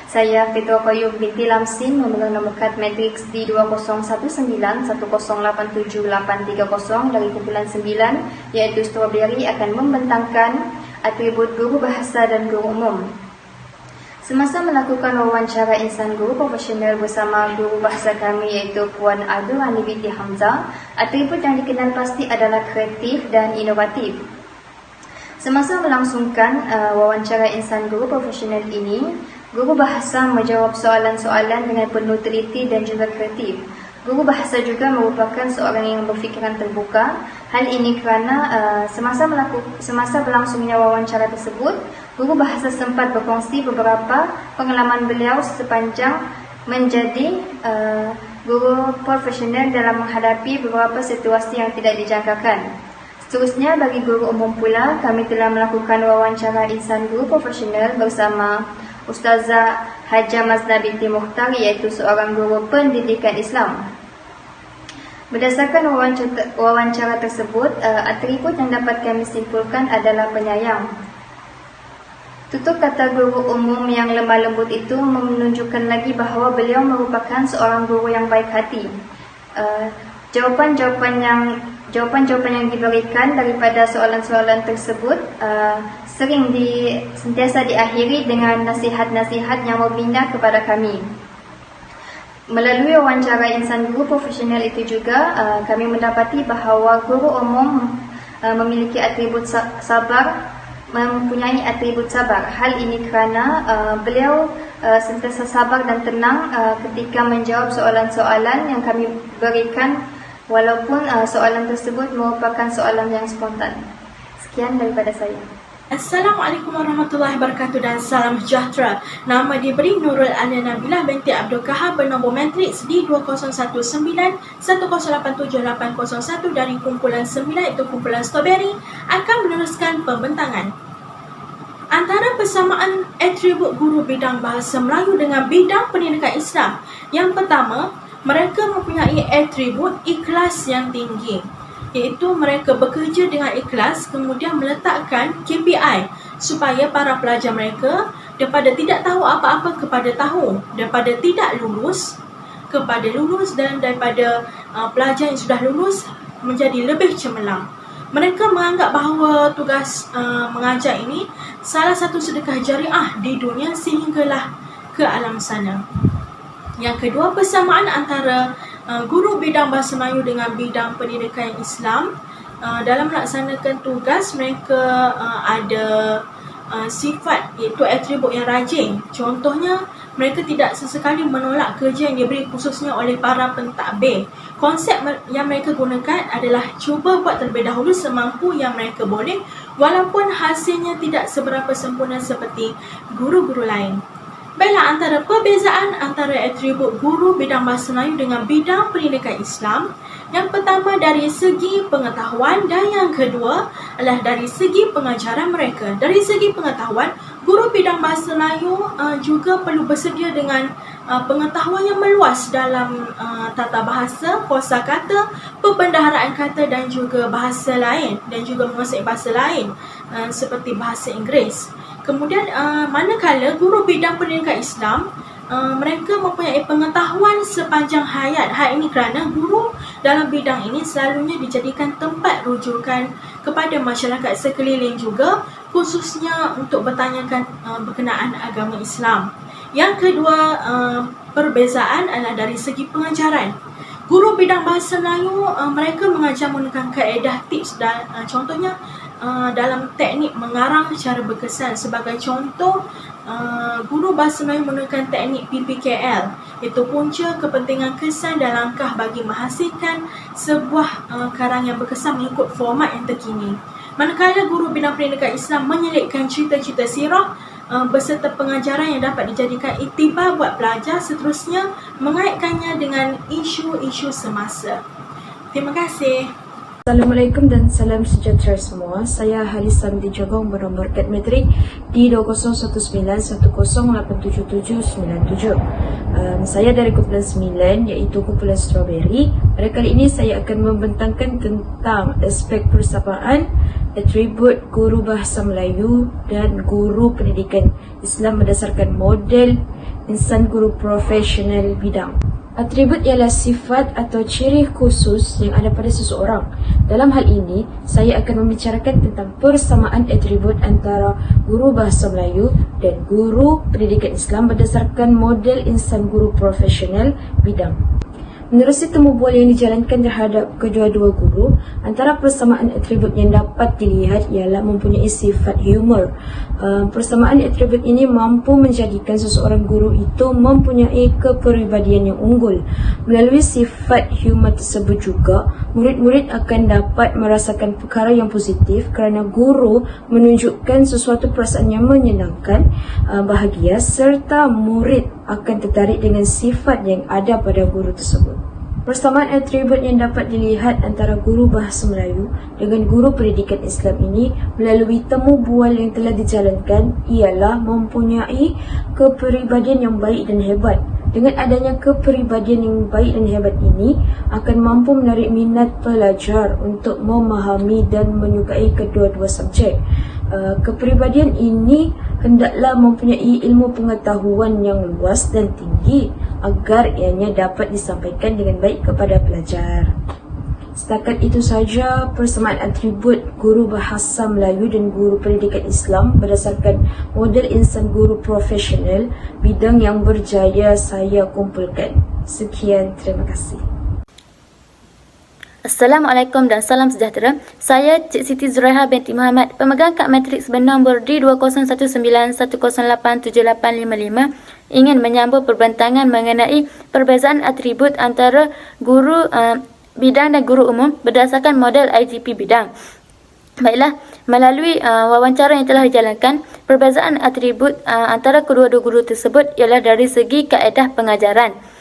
Saya Fitro Qayyum binti Lamsin memegang nombor kad matriks D201910878830 dari kumpulan 9, iaitu Strawberry, akan membentangkan atribut guru bahasa dan guru umum. Semasa melakukan wawancara insan guru profesional bersama guru bahasa kami, iaitu Puan Abdurrani binti Hamzah, atribut yang dikenal pasti adalah kreatif dan inovatif. Semasa melangsungkan wawancara insan guru profesional ini, guru bahasa menjawab soalan-soalan dengan penuh teliti dan juga kreatif. Guru bahasa juga merupakan seorang yang berfikiran terbuka. Hal ini kerana semasa berlangsungnya wawancara tersebut, guru bahasa sempat berkongsi beberapa pengalaman beliau sepanjang menjadi guru profesional dalam menghadapi beberapa situasi yang tidak dijangkakan. Seterusnya, bagi guru umum pula, kami telah melakukan wawancara insan guru profesional bersama Ustazah Hajah Mazna binti Mukhtar, iaitu seorang guru pendidikan Islam. Berdasarkan wawancara tersebut, atribut yang dapat kami simpulkan adalah penyayang. Tutur kata guru umum yang lemah lembut itu menunjukkan lagi bahawa beliau merupakan seorang guru yang baik hati. Jawapan-jawapan yang diberikan daripada soalan-soalan tersebut sentiasa diakhiri dengan nasihat-nasihat yang membina kepada kami. Melalui wawancara insan guru profesional itu juga, kami mendapati bahawa guru umum memiliki atribut sabar, mempunyai atribut sabar. Hal ini kerana beliau sentiasa sabar dan tenang ketika menjawab soalan-soalan yang kami berikan, walaupun soalan tersebut merupakan soalan yang spontan. Sekian daripada saya. Assalamualaikum warahmatullahi wabarakatuh dan salam sejahtera. Nama diberi Nurul Alia Nabilah binti Abdul Kahar bernombor matriks D201910878801 dari kumpulan 9, iaitu kumpulan Strawberry, akan meneruskan pembentangan. Antara persamaan atribut guru bidang bahasa Melayu dengan bidang pendidikan Islam, yang pertama, mereka mempunyai atribut ikhlas yang tinggi, iaitu mereka bekerja dengan ikhlas, kemudian meletakkan KPI supaya para pelajar mereka daripada tidak tahu apa-apa kepada tahu, daripada tidak lulus kepada lulus, dan daripada pelajar yang sudah lulus menjadi lebih cemerlang. Mereka menganggap bahawa tugas mengajar ini salah satu sedekah jariah di dunia sehinggalah ke alam sana. Yang kedua, persamaan antara guru bidang bahasa Melayu dengan bidang pendidikan Islam, dalam melaksanakan tugas mereka ada sifat, iaitu atribut yang rajin. Contohnya, mereka tidak sesekali menolak kerja yang diberi khususnya oleh para pentadbir. Konsep yang mereka gunakan adalah cuba buat terlebih dahulu semampu yang mereka boleh, walaupun hasilnya tidak seberapa sempurna seperti guru-guru lain. Baiklah, antara perbezaan antara atribut guru bidang bahasa Melayu dengan bidang pendidikan Islam, yang pertama dari segi pengetahuan dan yang kedua adalah dari segi pengajaran mereka. Dari segi pengetahuan, guru bidang bahasa Melayu juga perlu bersedia dengan pengetahuan yang meluas dalam tata bahasa, kosakata, perbendaharaan kata dan juga bahasa lain, dan juga menguasai bahasa lain seperti bahasa Inggeris. Kemudian manakala guru bidang pendidikan Islam, mereka mempunyai pengetahuan sepanjang hayat. Hal ini kerana guru dalam bidang ini selalunya dijadikan tempat rujukan kepada masyarakat sekeliling juga, khususnya untuk bertanyakan berkenaan agama Islam. Yang kedua, perbezaan adalah dari segi pengajaran. Guru bidang bahasa Melayu, mereka mengajar menggunakan kaedah tips dan contohnya dalam teknik mengarang secara berkesan. Sebagai contoh, guru bahasa Melayu menggunakan teknik PPKL, iaitu punca, kepentingan, kesan dan langkah bagi menghasilkan sebuah karang yang berkesan mengikut format yang terkini. Manakala guru bidang pendidikan Islam menyelipkan cerita-cerita sirah beserta pengajaran yang dapat dijadikan iktibar buat pelajar, seterusnya mengaitkannya dengan isu-isu semasa. Terima kasih. Assalamualaikum dan salam sejahtera semua. Saya Halisa binti Jogong bernombor kad matrik D201910877797. Saya dari kumpulan 9, iaitu kumpulan Strawberry. Pada kali ini saya akan membentangkan tentang aspek persamaan atribut guru bahasa Melayu dan guru pendidikan Islam berdasarkan model insan guru profesional bidang. Atribut ialah sifat atau ciri khusus yang ada pada seseorang. Dalam hal ini, saya akan membicarakan tentang persamaan atribut antara guru bahasa Melayu dan guru pendidikan Islam berdasarkan model insan guru profesional bidang. Menerusi temu bual yang dijalankan terhadap kedua-dua guru, antara persamaan atribut yang dapat dilihat ialah mempunyai sifat humor. Persamaan atribut ini mampu menjadikan seseorang guru itu mempunyai kepribadian yang unggul. Melalui sifat humor tersebut juga, murid-murid akan dapat merasakan perkara yang positif kerana guru menunjukkan sesuatu perasaan yang menyenangkan, bahagia, serta murid akan tertarik dengan sifat yang ada pada guru tersebut. Persamaan atribut yang dapat dilihat antara guru bahasa Melayu dengan guru pendidikan Islam ini melalui temu bual yang telah dijalankan ialah mempunyai kepribadian yang baik dan hebat. Dengan adanya kepribadian yang baik dan hebat ini akan mampu menarik minat pelajar untuk memahami dan menyukai kedua-dua subjek. Kepribadian ini hendaklah mempunyai ilmu pengetahuan yang luas dan tinggi agar ianya dapat disampaikan dengan baik kepada pelajar. Setakat itu saja persamaan atribut guru bahasa Melayu dan guru pendidikan Islam berdasarkan model insan guru profesional bidang yang berjaya saya kumpulkan. Sekian, terima kasih. Assalamualaikum dan salam sejahtera. Saya Cik Siti Zuraiha binti Muhammad, pemegang kad matriks bernombor D201918787855, ingin menyambung perbincangan mengenai perbezaan atribut antara guru bidang dan guru umum berdasarkan model IGP bidang. Baiklah, melalui wawancara yang telah dijalankan, perbezaan atribut antara kedua-dua guru tersebut ialah dari segi kaedah pengajaran.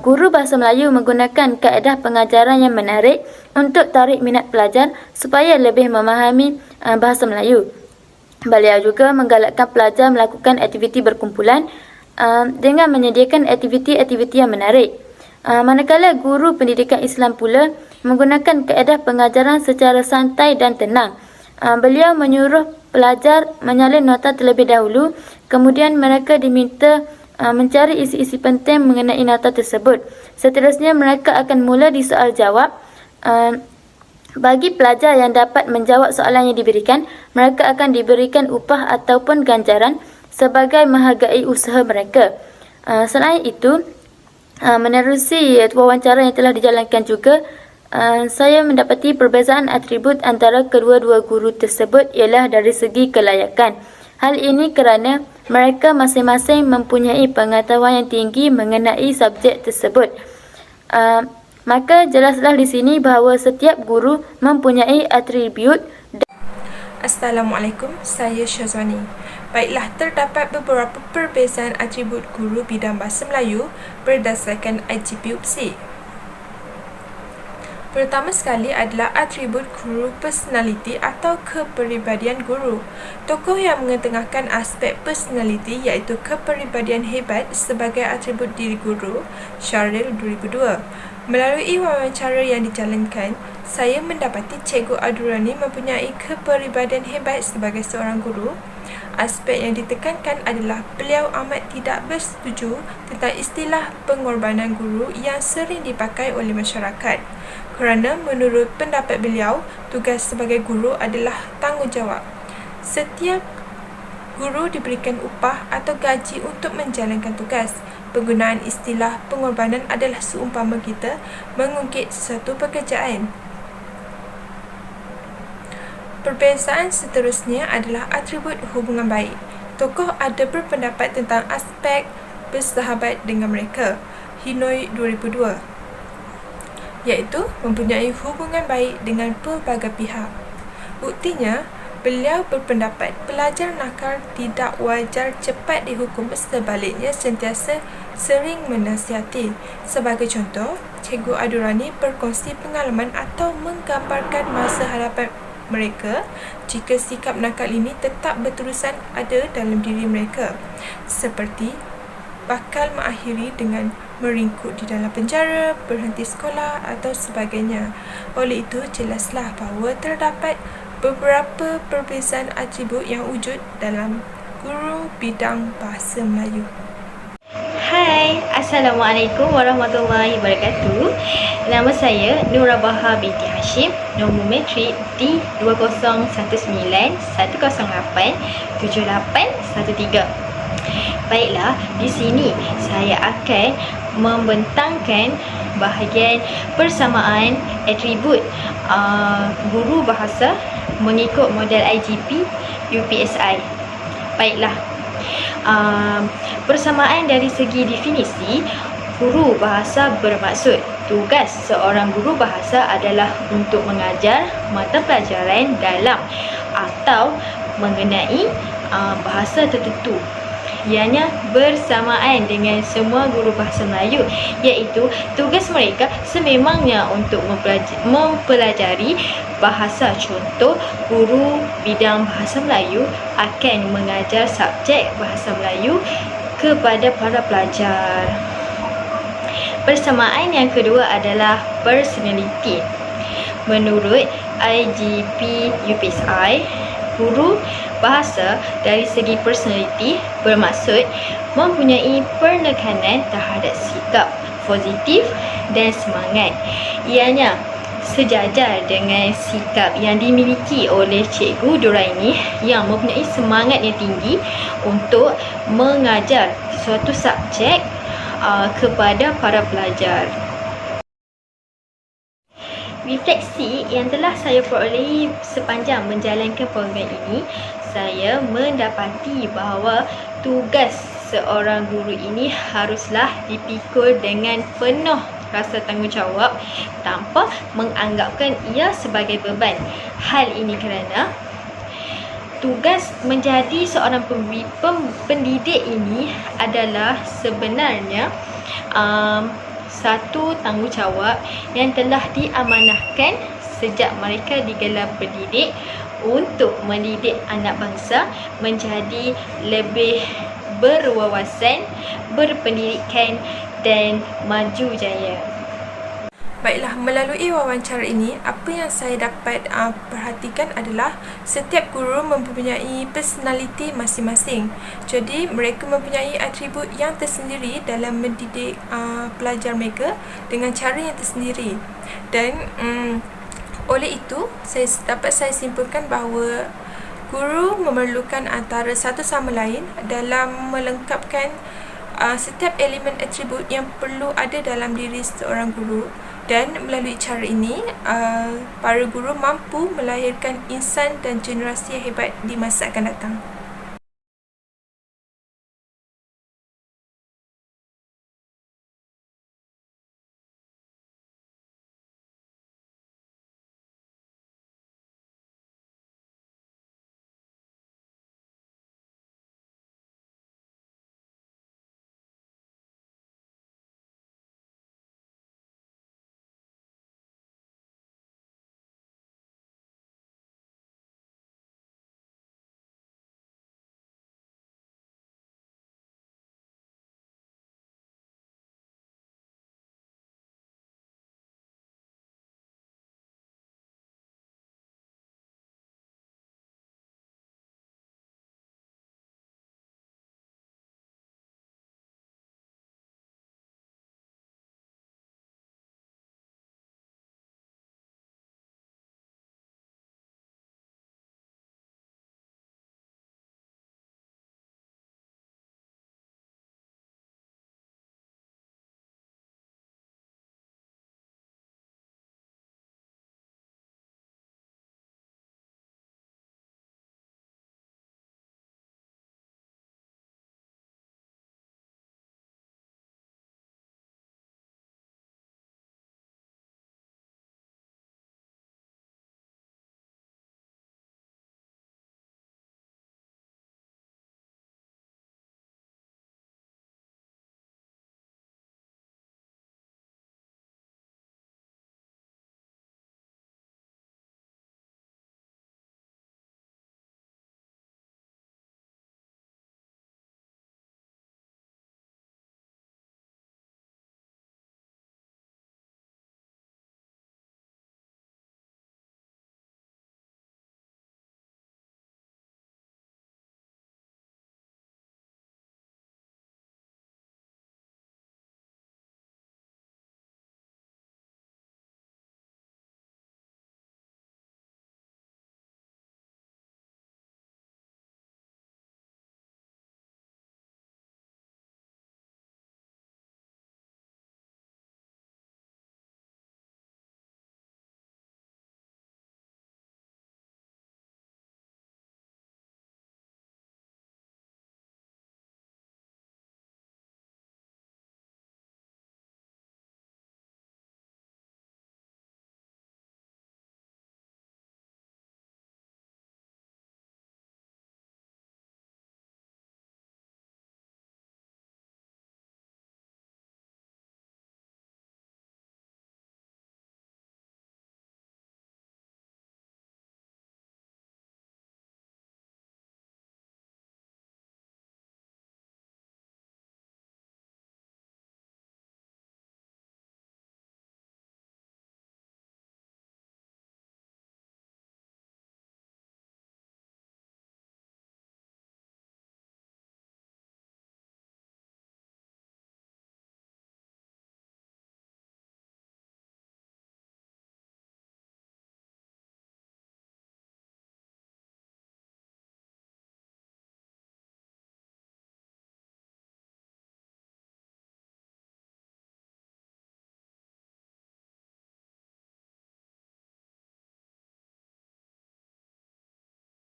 Guru bahasa Melayu menggunakan kaedah pengajaran yang menarik untuk tarik minat pelajar supaya lebih memahami bahasa Melayu. Beliau juga menggalakkan pelajar melakukan aktiviti berkumpulan dengan menyediakan aktiviti-aktiviti yang menarik. Manakala guru pendidikan Islam pula menggunakan kaedah pengajaran secara santai dan tenang. Beliau menyuruh pelajar menyalin nota terlebih dahulu, kemudian mereka diminta mencari isi-isi penting mengenai nota tersebut. Seterusnya mereka akan mula di soal jawab. Bagi pelajar yang dapat menjawab soalan yang diberikan, mereka akan diberikan upah ataupun ganjaran sebagai menghargai usaha mereka. Selain itu, menerusi wawancara yang telah dijalankan juga, saya mendapati perbezaan atribut antara kedua-dua guru tersebut ialah dari segi kelayakan. Hal ini kerana mereka masing-masing mempunyai pengetahuan yang tinggi mengenai subjek tersebut. Maka jelaslah di sini bahawa setiap guru mempunyai atribut. Assalamualaikum, saya Syazwani. Baiklah, terdapat beberapa perbezaan atribut guru bidang bahasa Melayu berdasarkan IGP UPSI. Pertama sekali adalah atribut guru personality atau kepribadian guru. Tokoh yang mengetengahkan aspek personality iaitu kepribadian hebat sebagai atribut diri guru, Syaril 2002. Melalui wawancara yang dijalankan, saya mendapati Cikgu Adurani mempunyai kepribadian hebat sebagai seorang guru. Aspek yang ditekankan adalah beliau amat tidak bersetuju tentang istilah pengorbanan guru yang sering dipakai oleh masyarakat. Kerana menurut pendapat beliau, tugas sebagai guru adalah tanggungjawab. Setiap guru diberikan upah atau gaji untuk menjalankan tugas. Penggunaan istilah pengorbanan adalah seumpama kita mengungkit sesuatu pekerjaan. Perbezaan seterusnya adalah atribut hubungan baik. Tokoh ada berpendapat tentang aspek bersahabat dengan mereka, Hinoi 2002, iaitu mempunyai hubungan baik dengan pelbagai pihak. Buktinya, beliau berpendapat pelajar nakal tidak wajar cepat dihukum, sebaliknya sentiasa sering menasihati. Sebagai contoh, Cikgu Adurani berkongsi pengalaman atau menggambarkan masa hadapan mereka jika sikap nakal ini tetap berterusan ada dalam diri mereka, seperti bakal mengakhiri dengan meringkuk di dalam penjara, berhenti sekolah atau sebagainya. Oleh itu, jelaslah bahawa terdapat beberapa perbezaan atribut yang wujud dalam guru bidang bahasa Melayu. Hai, Assalamualaikum warahmatullahi wabarakatuh. Nama saya Nura Baha binti Hashim, nombor matrik D2019-108-7813. Baiklah, di sini saya akan membentangkan bahagian persamaan atribut guru bahasa mengikut model IGP UPSI. Baiklah, persamaan dari segi definisi, guru bahasa bermaksud tugas seorang guru bahasa adalah untuk mengajar mata pelajaran dalam atau mengenai bahasa tertentu. Ianya bersamaan dengan semua guru bahasa Melayu, iaitu tugas mereka sememangnya untuk mempelajari bahasa. Contoh, guru bidang bahasa Melayu akan mengajar subjek bahasa Melayu kepada para pelajar. Persamaan yang kedua adalah personality. Menurut IGP UPSI, guru bahasa dari segi personality bermaksud mempunyai penekanan terhadap sikap positif dan semangat. Ianya sejajar dengan sikap yang dimiliki oleh Cikgu Doraini yang mempunyai semangat yang tinggi untuk mengajar suatu subjek kepada para pelajar. Refleksi yang telah saya perolehi sepanjang menjalankan program ini, saya mendapati bahawa tugas seorang guru ini haruslah dipikul dengan penuh rasa tanggungjawab tanpa menganggapkan ia sebagai beban. Hal ini kerana tugas menjadi seorang pendidik ini adalah sebenarnya satu tanggungjawab yang telah diamanahkan sejak mereka digelar pendidik untuk mendidik anak bangsa menjadi lebih berwawasan, berpendidikan dan maju jaya. Baiklah, melalui wawancara ini, apa yang saya dapat perhatikan adalah setiap guru mempunyai personaliti masing-masing. Jadi, mereka mempunyai atribut yang tersendiri dalam mendidik pelajar mereka dengan cara yang tersendiri. Dan oleh itu, saya simpulkan bahawa guru memerlukan antara satu sama lain dalam melengkapkan setiap elemen atribut yang perlu ada dalam diri seorang guru. Dan melalui cara ini, para guru mampu melahirkan insan dan generasi yang hebat di masa akan datang.